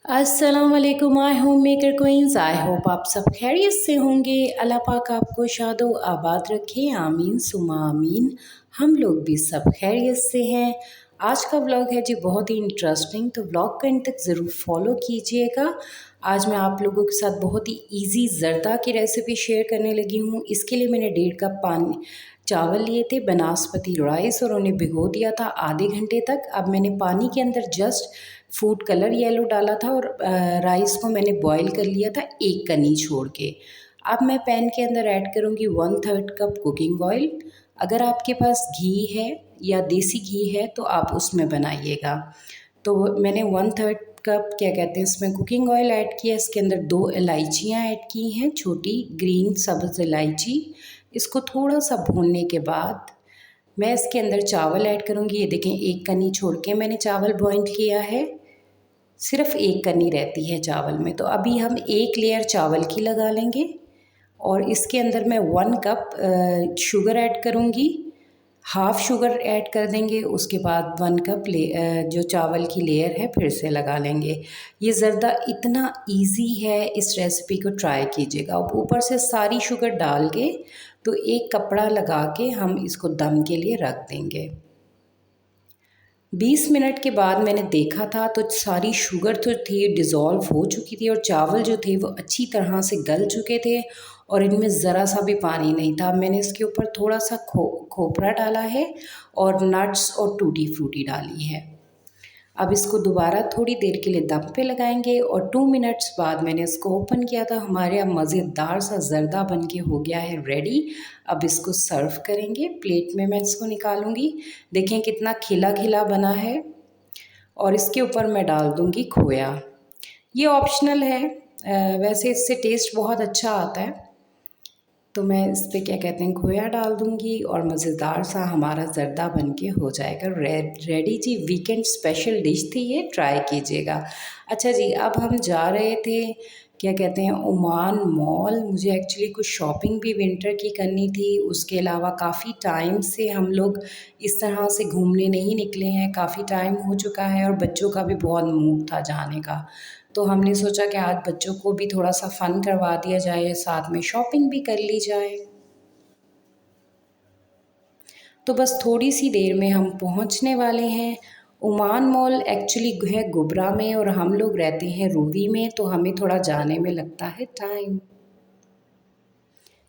अस्सलाम वालेकुम my homemaker queens. I hope आप सब खैरियत से होंगे। अल्लाह पाक आपको शादो आबाद रखे, आमीन सुमा आमीन। हम लोग भी सब खैरियत से हैं। आज का व्लॉग है जी बहुत ही इंटरेस्टिंग, तो व्लॉग को एंड तक ज़रूर फॉलो कीजिएगा। आज मैं आप लोगों के साथ बहुत ही इजी ज़र्दा की रेसिपी शेयर करने लगी हूँ। इसके लिए मैंने 1.5 कप पानी चावल लिए थे, बनास्पति राइस, और उन्हें भिगो दिया था आधे घंटे तक। अब मैंने पानी के अंदर जस्ट फूड कलर येलो डाला था और राइस को मैंने बॉईल कर लिया था एक कनी छोड़ के। अब मैं पैन के अंदर ऐड करूँगी 1/3 कप कुकिंग ऑयल। अगर आपके पास घी है या देसी घी है तो आप उसमें बनाइएगा। तो मैंने 1/3 कप क्या कहते हैं इसमें कुकिंग ऑयल ऐड किया। इसके अंदर 2 इलायचियाँ ऐड की हैं, छोटी ग्रीन सब्ज़ इलायची। इसको थोड़ा सा भूनने के बाद मैं इसके अंदर चावल ऐड करूँगी। ये देखें, एक कनी छोड़ के मैंने चावल बॉईल किया है, सिर्फ एक कनी रहती है चावल में। तो अभी हम एक लेयर चावल की लगा लेंगे और इसके अंदर मैं 1 कप शुगर ऐड करूँगी। हाफ़ शुगर ऐड कर देंगे, उसके बाद 1 कप जो चावल की लेयर है फिर से लगा लेंगे। ये ज़र्दा इतना इजी है, इस रेसिपी को ट्राई कीजिएगा। अब ऊपर से सारी शुगर डाल के तो एक कपड़ा लगा के हम इसको दम के लिए रख देंगे। 20 मिनट के बाद मैंने देखा था तो सारी शुगर तो थी डिज़ोल्व हो चुकी थी और चावल जो थे वो अच्छी तरह से गल चुके थे और इनमें ज़रा सा भी पानी नहीं था। मैंने इसके ऊपर थोड़ा सा खोपरा डाला है और नट्स और टूटी फ्रूटी डाली है। अब इसको दोबारा थोड़ी देर के लिए दम पे लगाएंगे और 2 मिनट्स बाद मैंने इसको ओपन किया था। हमारे यहाँ मज़ेदार सा ज़र्दा बन के हो गया है रेडी। अब इसको सर्व करेंगे। प्लेट में मैं इसको निकालूंगी। देखें कितना खिला खिला बना है और इसके ऊपर मैं डाल दूंगी खोया। ये ऑप्शनल है, वैसे इससे टेस्ट बहुत अच्छा आता है। तो मैं इस पर क्या कहते हैं खोया डाल दूँगी और मज़ेदार सा हमारा ज़र्दा बन के हो जाएगा रेडी जी। वीकेंड स्पेशल डिश थी ये, ट्राई कीजिएगा। अच्छा जी, अब हम जा रहे थे क्या कहते हैं ओमान मॉल। मुझे एक्चुअली कुछ शॉपिंग भी विंटर की करनी थी। उसके अलावा काफ़ी टाइम से हम लोग इस तरह से घूमने नहीं निकले हैं, काफ़ी टाइम हो चुका है और बच्चों का भी बहुत मूड था जाने का। तो हमने सोचा कि आज बच्चों को भी थोड़ा सा फ़न करवा दिया जाए, साथ में शॉपिंग भी कर ली जाए। तो बस थोड़ी सी देर में हम पहुंचने वाले हैं। ओमान मॉल एक्चुअली है गुबरा में और हम लोग रहते हैं रूवी में, तो हमें थोड़ा जाने में लगता है टाइम।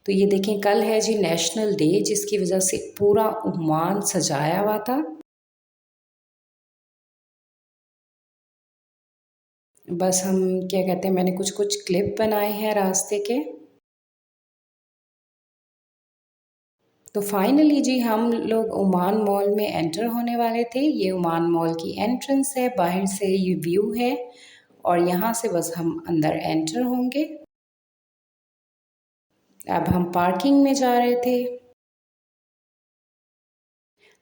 तो ये देखें, कल है जी नेशनल डे, जिसकी वजह से पूरा ओमान सजाया हुआ था। बस हम क्या कहते हैं मैंने कुछ कुछ क्लिप बनाए हैं रास्ते के। तो फाइनली जी हम लोग ओमान मॉल में एंटर होने वाले थे। ये ओमान मॉल की एंट्रेंस है, बाहर से ये व्यू है और यहाँ से बस हम अंदर एंटर होंगे। अब हम पार्किंग में जा रहे थे।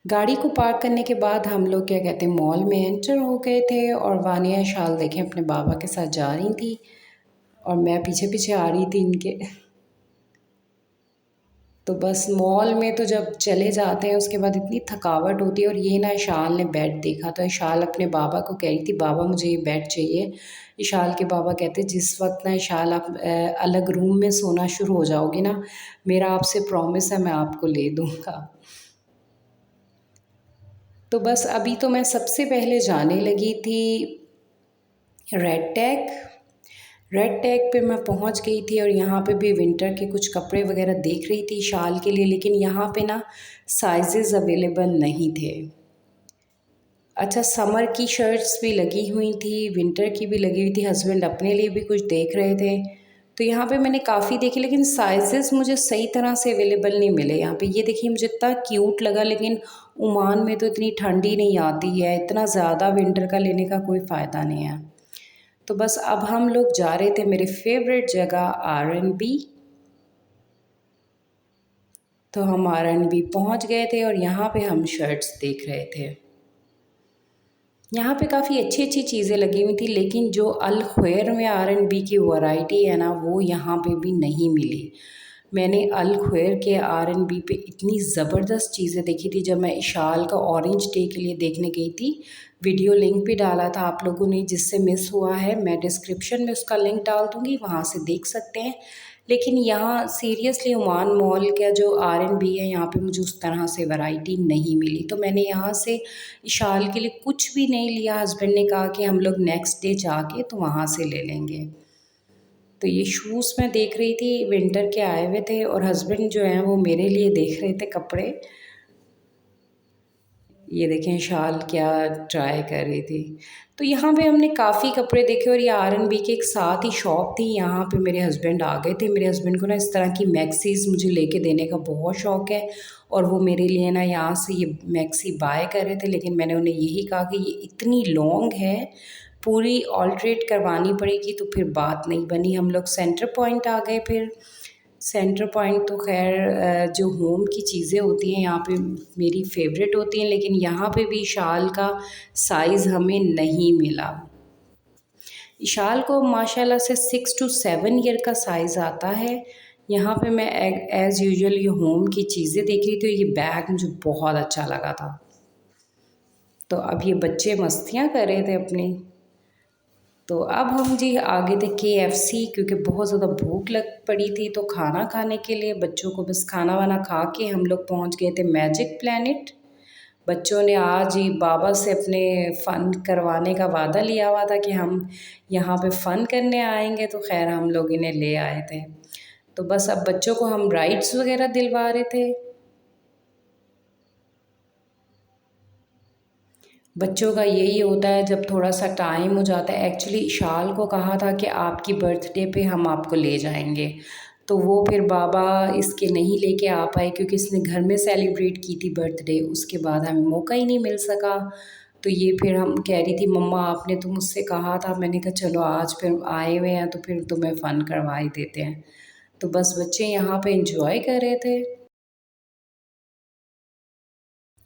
गाड़ी को पार्क करने के बाद हम लोग क्या कहते हैं मॉल में एंटर हो गए थे और वानिया शाल देखें अपने बाबा के साथ जा रही थी और मैं पीछे पीछे आ रही थी इनके। तो बस मॉल में तो जब चले जाते हैं उसके बाद इतनी थकावट होती है। और ये ना इशाल ने बेड देखा, तो इशाल अपने बाबा को कह रही थी बाबा मुझे ये बेड चाहिए। इशाल के बाबा कहते जिस वक्त ना इशाल आप अलग रूम में सोना शुरू हो जाओगे ना, मेरा आपसे प्रॉमिस है मैं आपको ले दूँगा। तो बस अभी तो मैं सबसे पहले जाने लगी थी रेड टैग। रेड टैग पे मैं पहुंच गई थी और यहाँ पे भी विंटर के कुछ कपड़े वगैरह देख रही थी शाल के लिए, लेकिन यहाँ पे ना साइजेस अवेलेबल नहीं थे। अच्छा, समर की शर्ट्स भी लगी हुई थी, विंटर की भी लगी हुई थी, हस्बैंड अपने लिए भी कुछ देख रहे थे। तो यहाँ पे मैंने काफ़ी देखे लेकिन साइजेस मुझे सही तरह से अवेलेबल नहीं मिले। यहाँ पे ये देखिए मुझे इतना क्यूट लगा, लेकिन ओमान में तो इतनी ठंडी नहीं आती है, इतना ज़्यादा विंटर का लेने का कोई फ़ायदा नहीं है। तो बस अब हम लोग जा रहे थे मेरे फेवरेट जगह R&B। तो हम R&B पहुंच गए थे और यहाँ पे हम शर्ट्स देख रहे थे। यहाँ पे काफ़ी अच्छी अच्छी चीज़ें लगी हुई थी, लेकिन जो अल ख्वार में R&B की वैरायटी है ना वो यहाँ पे भी नहीं मिली। मैंने अल ख्वार के R&B पे इतनी ज़बरदस्त चीज़ें देखी थी जब मैं इशाल का ऑरेंज डे के लिए देखने गई थी। वीडियो लिंक भी डाला था आप लोगों ने, जिससे मिस हुआ है मैं डिस्क्रिप्शन में उसका लिंक डाल दूँगी, वहाँ से देख सकते हैं। लेकिन यहाँ सीरियसली ओमान मॉल का जो R&B है, यहाँ पे मुझे उस तरह से वैरायटी नहीं मिली, तो मैंने यहाँ से इशाल के लिए कुछ भी नहीं लिया। हस्बैंड ने कहा कि हम लोग नेक्स्ट डे जाके तो वहाँ से ले लेंगे। तो ये शूज़ मैं देख रही थी, विंटर के आए हुए थे और हस्बैंड जो हैं वो मेरे लिए देख रहे थे कपड़े। ये देखें शाल क्या ट्राई कर रही थी। तो यहाँ पे हमने काफ़ी कपड़े देखे और ये R&B के एक साथ ही शॉप थी। यहाँ पे मेरे हस्बैंड आ गए थे। मेरे हस्बैंड को ना इस तरह की मैक्सीज़ मुझे लेके देने का बहुत शौक़ है और वो मेरे लिए ना यहाँ से ये मैक्सी बाय कर रहे थे, लेकिन मैंने उन्हें यही कहा कि ये इतनी लॉन्ग है, पूरी ऑल्ट्रेट करवानी पड़ेगी, तो फिर बात नहीं बनी। हम लोग सेंटर पॉइंट आ गए। फिर सेंटर पॉइंट तो खैर जो होम की चीज़ें होती हैं यहाँ पे मेरी फ़ेवरेट होती हैं, लेकिन यहाँ पे भी शाल का साइज़ हमें नहीं मिला। शाल को माशाल्लाह से 6 to 7 ईयर का साइज़ आता है। यहाँ पे मैं एज़ यूजुअल ये होम की चीज़ें देख रही थी। ये बैग मुझे बहुत अच्छा लगा था। तो अब ये बच्चे मस्तियाँ कर रहे थे अपनी। तो अब हम जी आगे थे KFC, क्योंकि बहुत ज़्यादा भूख लग पड़ी थी, तो खाना खाने के लिए बच्चों को बस खाना वाना खा के हम लोग पहुंच गए थे मैजिक प्लैनेट। बच्चों ने आज ही बाबा से अपने फ़न करवाने का वादा लिया हुआ था कि हम यहाँ पे फ़न करने आएंगे, तो खैर हम लोग इन्हें ले आए थे। तो बस अब बच्चों को हम राइड्स वगैरह दिलवा रहे थे। बच्चों का यही होता है जब थोड़ा सा टाइम हो जाता है। एक्चुअली इशाल को कहा था कि आपकी बर्थडे पे हम आपको ले जाएंगे, तो वो फिर बाबा इसके नहीं लेके आ पाए क्योंकि इसने घर में सेलिब्रेट की थी बर्थडे। उसके बाद हमें मौका ही नहीं मिल सका। तो ये फिर हम कह रही थी मम्मा आपने तो मुझसे कहा था। मैंने कहा चलो आज फिर आए हुए हैं तो फिर तुम्हें फ़न करवा ही देते हैं। तो बस बच्चे यहाँ पे इंजॉय कर रहे थे।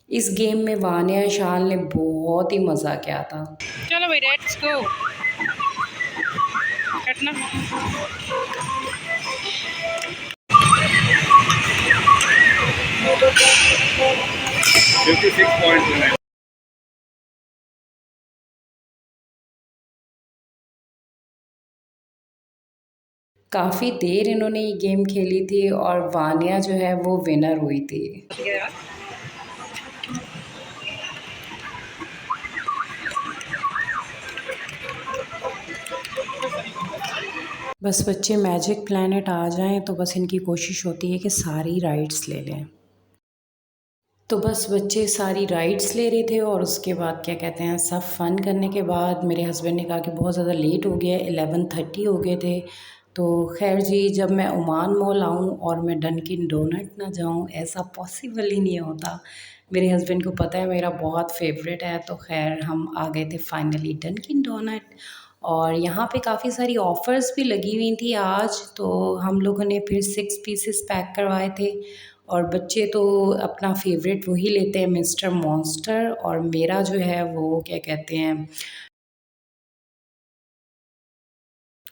इस गेम में वानिया शाल ने बहुत ही मज़ा किया था। चलो भाई लेट्स गो। कटना 56.9। काफ़ी देर इन्होंने ये गेम खेली थी और वानिया जो है वो विनर हुई थी। बस बच्चे मैजिक प्लैनेट आ जाएं तो बस इनकी कोशिश होती है कि सारी राइड्स ले लें। तो बस बच्चे सारी राइड्स ले रहे थे और उसके बाद क्या कहते हैं सब फ़न करने के बाद मेरे हस्बैंड ने कहा कि बहुत ज़्यादा लेट हो गया, 11:30 हो गए थे। तो खैर जी जब मैं ओमान मॉल आऊँ और मैं डंकिन डोनट ना जाऊँ, ऐसा पॉसिबल ही नहीं होता। मेरे हस्बैंड को पता है मेरा बहुत फेवरेट है, तो खैर हम आ गए थे फाइनली डंकिन डोनट। और यहाँ पे काफ़ी सारी ऑफ़र्स भी लगी हुई थी आज, तो हम लोगों ने फिर 6 पीसेस पैक करवाए थे। और बच्चे तो अपना फ़ेवरेट वही लेते हैं मिस्टर मॉन्स्टर, और मेरा जो है वो क्या कहते हैं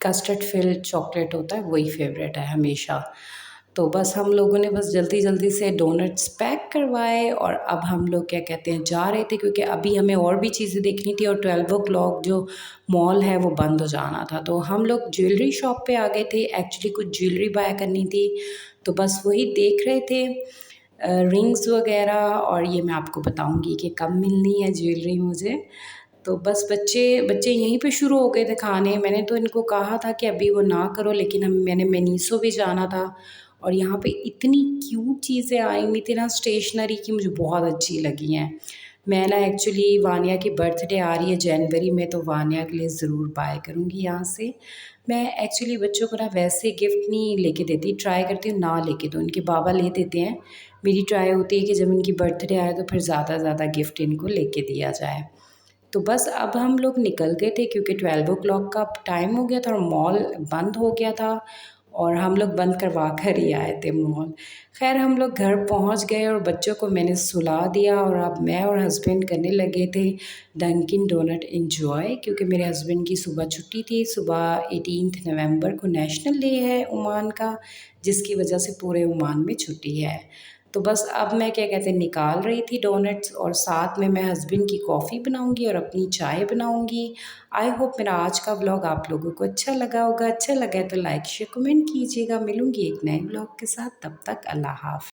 कस्टर्ड फिल्ड चॉकलेट होता है, वही फ़ेवरेट है हमेशा। तो बस हम लोगों ने बस जल्दी-जल्दी से डोनट्स पैक करवाए और अब हम लोग क्या कहते हैं जा रहे थे, क्योंकि अभी हमें और भी चीज़ें देखनी थी और 12 ओ क्लॉक जो मॉल है वो बंद हो जाना था। तो हम लोग ज्वेलरी शॉप पे आ गए थे, एक्चुअली कुछ ज्वेलरी बाय करनी थी, तो बस वही देख रहे थे रिंग्स वगैरह। और ये मैं आपको बताऊँगी कि कब मिलनी है ज्वेलरी मुझे। तो बस बच्चे बच्चे यहीं पे शुरू हो गए थे खाने। मैंने तो इनको कहा था कि अभी वो ना करो, लेकिन मैंने मेनीसो भी जाना था और यहाँ पे इतनी क्यूट चीज़ें आई हुई थी ना स्टेशनरी की, मुझे बहुत अच्छी लगी हैं। मैं ना एक्चुअली वानिया की बर्थडे आ रही है जनवरी में, तो वानिया के लिए ज़रूर बाय करूँगी यहाँ से। मैं एक्चुअली बच्चों को ना वैसे गिफ्ट नहीं लेके देती, ट्राई करती हूँ ना लेके दूँ, इनके बाबा ले देते हैं। मेरी ट्राई होती है कि जब इनकी बर्थडे आए तो फिर ज़्यादा ज़्यादा गिफ्ट इनको लेके दिया जाए। तो बस अब हम लोग निकल गए थे क्योंकि 12 ओ क्लॉक का टाइम हो गया था और मॉल बंद हो गया था। और हम लोग बंद करवा कर ही आए थे मॉल। खैर हम लोग घर पहुंच गए और बच्चों को मैंने सुला दिया और अब मैं और हस्बैंड करने लगे थे डंकिन डोनट एंजॉय, क्योंकि मेरे हस्बैंड की सुबह छुट्टी थी। सुबह 18 नवंबर को नेशनल डे है ओमान का, जिसकी वजह से पूरे ओमान में छुट्टी है। तो बस अब मैं क्या कहते हैं निकाल रही थी डोनट्स, और साथ में मैं हस्बैंड की कॉफ़ी बनाऊंगी और अपनी चाय बनाऊंगी। आई होप मेरा आज का व्लॉग आप लोगों को अच्छा लगा होगा। अच्छा लगा है तो लाइक शेयर कमेंट कीजिएगा। मिलूंगी एक नए व्लॉग के साथ, तब तक अल्लाह हाफ़िज़।